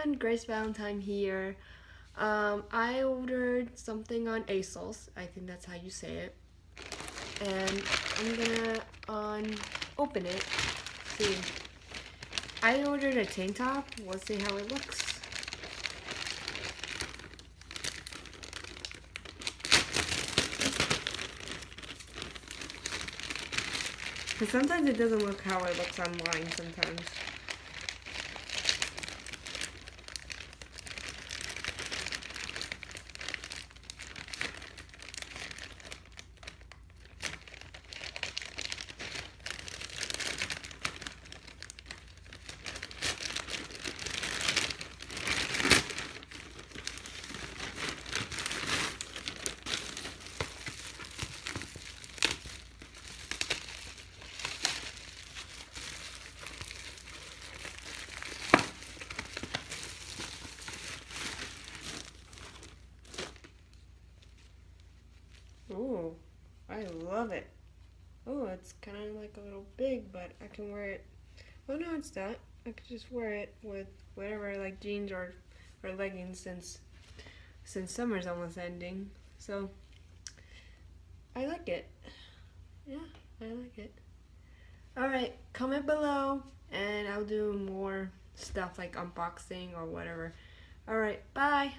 everyone, Grace Valentine here. I ordered something on ASOS. I think that's how you say it. And I'm gonna open it. See. I ordered a tank top. We'll see how it looks. Because sometimes it doesn't look how it looks online sometimes. Ooh, I love it. Oh, it's kind of like a little big, but I can wear it. Oh no, it's not. I could just wear it with whatever, like jeans or leggings, since summer's almost ending. So I like it. Yeah, I like it. All right, comment below, and I'll do more stuff like unboxing or whatever. All right, bye.